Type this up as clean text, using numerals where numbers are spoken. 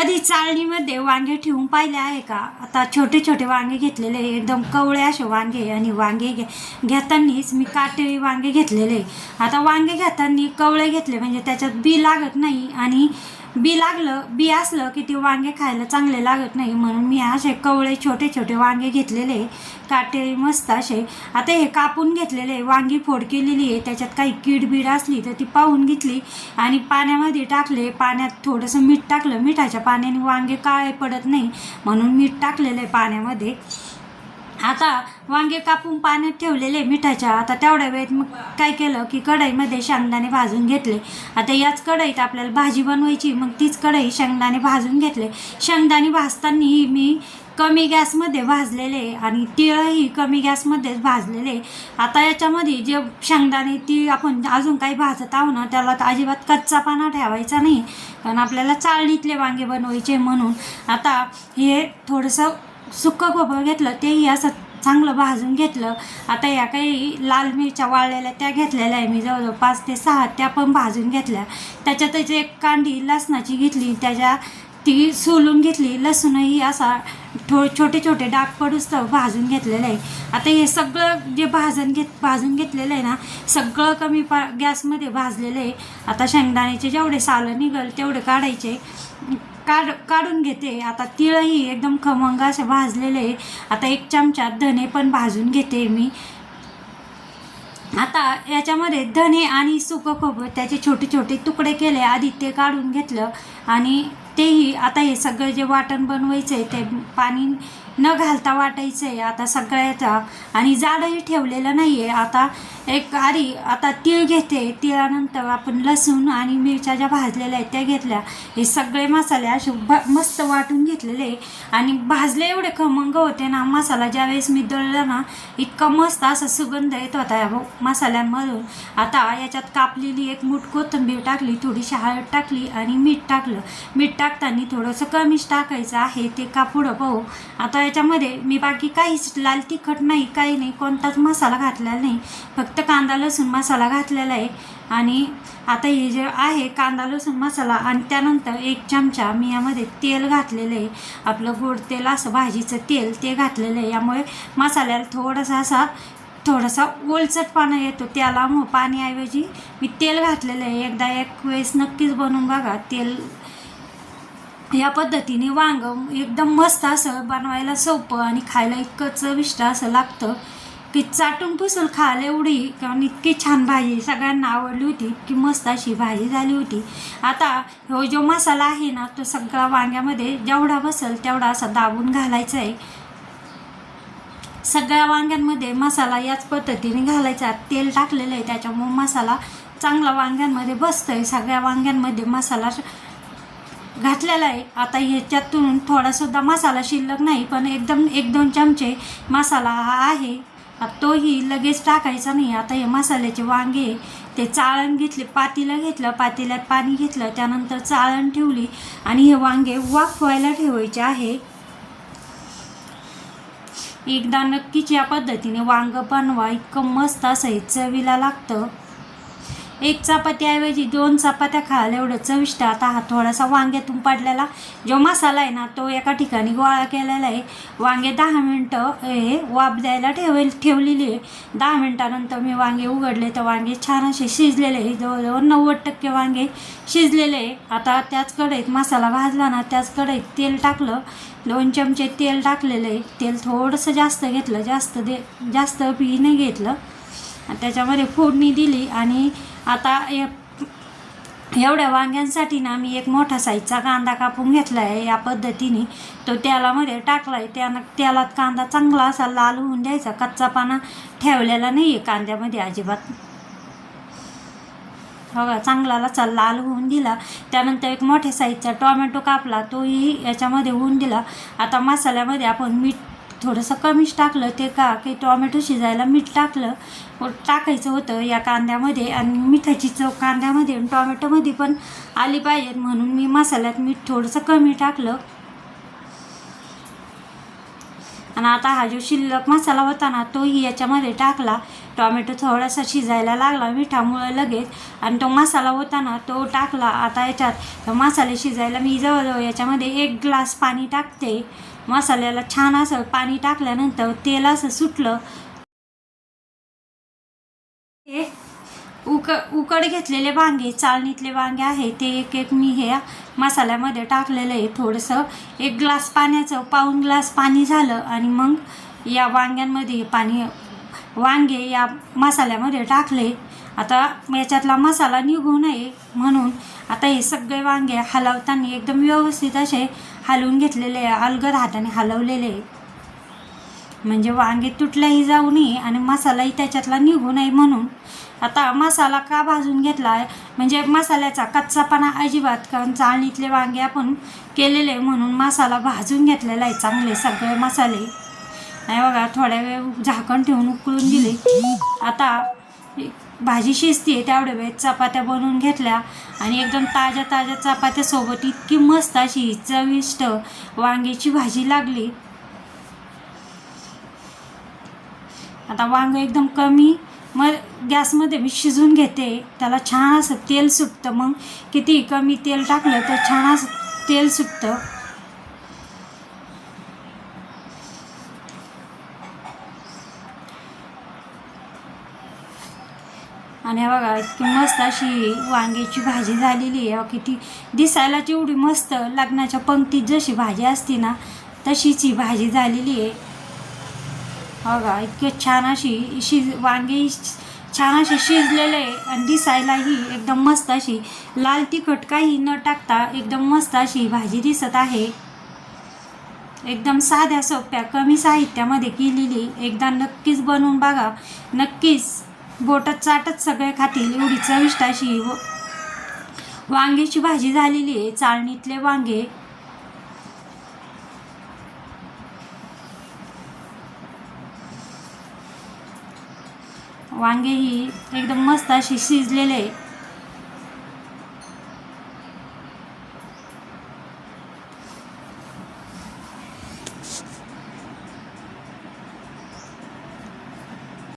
कधी चाळणीमध्ये वांगे ठेवून पाहिले आहे का? आता छोटे छोटे वांगे घेतलेले, एकदम कवळे असे वांगे. आणि वांगे घेतानीच मी काटेरी वांगे घेतलेले. आता वांगे घेताना कवळे घेतले म्हणजे त्याच्यात बी लागत नाही, आणि बी असलं की ते वांगे खायला चांगले लागत नाही, म्हणून मी असे कवळे छोटे छोटे वांगे घेतलेले, काटेरी मस्त असे. आता हे कापून घेतलेले वांगी फोड केलेली आहे, त्याच्यात काही कीड असली तर ती पाहून घेतली आणि पाण्यामध्ये टाकले. पाण्यात थोडंसं मीठ टाकलं, मिठाच्या पाण्याने वांगे काळे पडत नाही म्हणून मीठ टाकलेलं आहे पाण्यामध्ये. आता वांगे कापून पाण्यात ठेवलेले मिठाच्या. आता तेवढ्या वेळेत मग काय केलं की कढईमध्ये शेंगदाणे भाजून घेतले. आता याच कढईत आपल्याला भाजी बनवायची, मग तीच कढई शेंगदाणे भाजून घेतले. शेंगदाणे भाजतानाही मी कमी गॅसमध्ये भाजलेले आणि तिळही कमी गॅसमध्येच भाजलेले. आता याच्यामध्ये जे शेंगदाणे तीळ आपण अजून काही भाजत आहो ना, त्याला अजिबात कच्चापणा ठेवायचा नाही, कारण आपल्याला चाळणीतले वांगे बनवायचे म्हणून. आता हे थोडंसं सुक्कं खोबरं घेतलं, तेही असं चांगलं भाजून घेतलं. आता या काही लाल मिरच्या वाळलेल्या त्या घेतलेल्या आहे मी, जवळजवळ 5 ते 6 त्या पण भाजून घेतल्या. त्याच्यातच एक कांडी लसणाची घेतली, ती सोलून घेतली. लसूणही असा छोटे छोटे डाग पडूस तर भाजून घेतलेलं आहे. आता हे सगळं जे भाजून घेतलेलं आहे ना, सगळं कमी गॅसमध्ये भाजलेलं आहे. आता शेंगदाण्याचे जेवढे सालं निघल तेवढे काढायचे, काढून घेते. आता तिळही एकदम खमंग असे भाजलेले. आता 1 चमचा धने पण भाजून घेते मी. आता याच्यामध्ये धने आणि सुकं खोबरं त्याचे छोटे छोटे तुकडे केले, आधी ते काढून घेतलं. आणि तेही आता हे सगळं जे वाटण बनवायचं आहे ते पाणी न घालता वाटायचं आहे आता सगळ्याचा. आणि जाडही ठेवलेलं नाही आहे. आता तीळ घेते, तिळानंतर आपण लसूण आणि मिरच्या ज्या भाजलेल्या आहेत त्या घेतल्या. हे सगळे मसाले असे मस्त वाटून घेतलेले आणि भाजले एवढे खमंग होते ना. मसाला ज्यावेळेस मी दळला ना, इतका मस्त असा सुगंध येत होता या मसाल्यांमधून. आता याच्यात कापलेली 1 मूठ कोथिंबीर टाकली, थोडीशी हळद टाकली आणि मीठ टाकलं. मीठ टाकताना थोडंसं कमीच टाकायचं आहे, ते का पुढं पाहू. आता याच्यामध्ये मी बाकी काहीच लाल तिखट नाही, काही नाही, कोणताच मसाला घातलेला नाही, फक्त कांदा लसूण मसाला घातलेला आहे. आणि आता हे जे आहे कांदा लसूण मसाला, आणि त्यानंतर 1 चमचा मी यामध्ये तेल घातलेलं आहे, आपलं गोड तेल असं भाजीचं तेल, ते घातलेलं आहे. यामुळे मसाल्याला थोडासा ओलचटपणा येतो त्याला, मग पाण्याऐवजी मी तेल घातलेलं आहे. एकदा एक वेळेस नक्कीच बनवून बघा. तेल या पद्धतीने वांग एकदम मस्त असं बनवायला सोपं आणि खायला इतकं चविष्ट असं लागतं की चाटून पुसून खायला एवढी, कारण इतकी छान भाजी सगळ्यांना आवडली होती, इतकी मस्त अशी भाजी झाली होती. आता हो जो मसाला आहे ना, तो सगळा वांग्यामध्ये जेवढा बसेल तेवढा असा दाबून घालायचा आहे. सगळ्या वांग्यांमध्ये मसाला याच पद्धतीने घालायचा. तेल टाकलेलं आहे त्याच्यामुळे मसाला चांगला वांग्यांमध्ये बसतोय. सगळ्या वांग्यांमध्ये मसाला घातलेला आहे. आता ह्याच्यातून थोडासुद्धा मसाला शिल्लक नाही, पण एकदम 1-2 चमचे मसाला हा आहे, तोही लगेच टाकायचा नाही. आता हे मसाल्याचे वांगे ते चाळण घेतले, पातेलं घेतलं, पातेल्यात पाणी घेतलं, त्यानंतर चाळण ठेवली आणि हे वांगे वाफवायला ठेवायचे आहे. एकदा नक्कीच या पद्धतीने वांग बनवा, इतकं मस्त असं हे चवीला लागतं. 1 चपातीऐवजी 2 चपात्या खायला एवढं चविष्ट. आता हा थोडासा वांग्यातून पडलेला जो मसाला आहे ना, तो एका ठिकाणी गोळा केलेला आहे. वांगे 10 मिनटं हे वाफ द्यायला ठेवलेली आहे. 10 मिनटानंतर मी वांगे उघडले तर वांगे छान असे शिजलेले आहे, जवळजवळ 90% वांगे शिजलेले आहे. आता त्याच कढईत मसाला भाजला ना, त्याच कढईत तेल टाकलं, 2 चमचे तेल टाकलेलं आहे. तेल थोडंसं जास्त घेतलं, जास्त बी नाही घेतलं. त्याच्यामध्ये फोडणी दिली. आणि आता एवढ्या वांग्यांसाठी ना मी 1 मोठा साईजचा कांदा कापून घेतला आहे. या पद्धतीने तो तेलामध्ये टाकला आहे. तेलात कांदा चांगला असा लाल होऊन द्यायचा, कच्चापणा ठेवलेला नाही आहे कांद्यामध्ये अजिबात. बघा, चांगला असा लाल होऊन दिला. त्यानंतर 1 मोठ्या साईजचा टोमॅटो कापला, तोही याच्यामध्ये होऊन दिला. आता मसाल्यामध्ये आपण मीठ थोडंसं कमीच टाकलं, ते की टोमॅटो शिजायला मीठ टाकायचं होतं या कांद्यामध्ये. आणि मिठाची चव कांद्यामध्ये आणि टोमॅटोमध्ये पण आली पाहिजे म्हणून मी मसाल्यात मीठ थोडंसं कमी टाकलं. आणि आता हा जो शिल्लक मसाला होता ना तोही याच्यामध्ये टाकला. टॉमॅटो थोडासा शिजायला लागला मिठामुळे लगेच, आणि तो मसाला होता ना तो टाकला. आता याच्यात मसाले शिजायला मी जवळजवळ याच्यामध्ये 1 ग्लास पाणी टाकते. मसाल्याला छान असं पाणी टाकल्यानंतर तेल असं सुटलं. हे उकड घेतलेले वांगे, चाळणीतले वांगे आहे ते एक मी हे मसाल्यामध्ये टाकलेलं आहे. थोडंसं 1 ग्लास पाण्याचं 1.25 ग्लास पाणी झालं, आणि मग या वांग्यांमध्ये वांगे या मसाल्यामध्ये टाकले. आता याच्यातला मसाला निघू नये म्हणून आता हे सगळे वांगे हलवताना एकदम व्यवस्थित असे हलवून घेतलेले, अलगद हाताने हलवलेले, म्हणजे वांगे तुटल्याही जाऊ नये आणि मसालाही त्याच्यातला निघू नये म्हणून. आता मसाला का भाजून घेतला आहे, म्हणजे मसाल्याचा कच्चापणा अजिबात, कारण चाळणीतले वांगे आपण केलेले म्हणून मसाला भाजून घेतलेला आहे चांगले सगळे मसाले. नाही बघा, थोड्या वेळ झाकण ठेवून उकळून दिले. आता भाजी शिजते तेवढ्या वेळ चपात्या बनवून घेतल्या, आणि एकदम ताज्या ताज्या चपात्यासोबत इतकी मस्त अशी चविष्ट वांग्याची भाजी लागली. आता वांग एकदम कमी गॅसमध्ये मी शिजून घेते. त्याला छान असं तेल सुटतं, मग किती कमी तेल टाकलं तर छान असं तेल सुटतं. आणि बघा इतकी मस्त अशी वांग्याची भाजी झालेली आहे. किती दिसायला जेवढी मस्त लग्नाच्या पंक्तीत जशी भाजी असते ना तशीच ही भाजी झालेली आहे. बघा इतके छान अशी वांगे छान असे शिजलेले आहे, आणि दिसायलाही एकदम मस्त अशी लाल तिखट काही न टाकता एकदम मस्त अशी भाजी दिसत आहे. एकदम साध्या सोप्या कमी साहित्यामध्ये केलेली. एकदा नक्कीच बनवून बघा, नक्कीच बोटात चाटत सगळे खातील एवढी चविष्ट अशी वांग्याची भाजी झालेली आहे. चाळणीतले वांगे ही एकदम मस्त अशी शिजलेले आहे.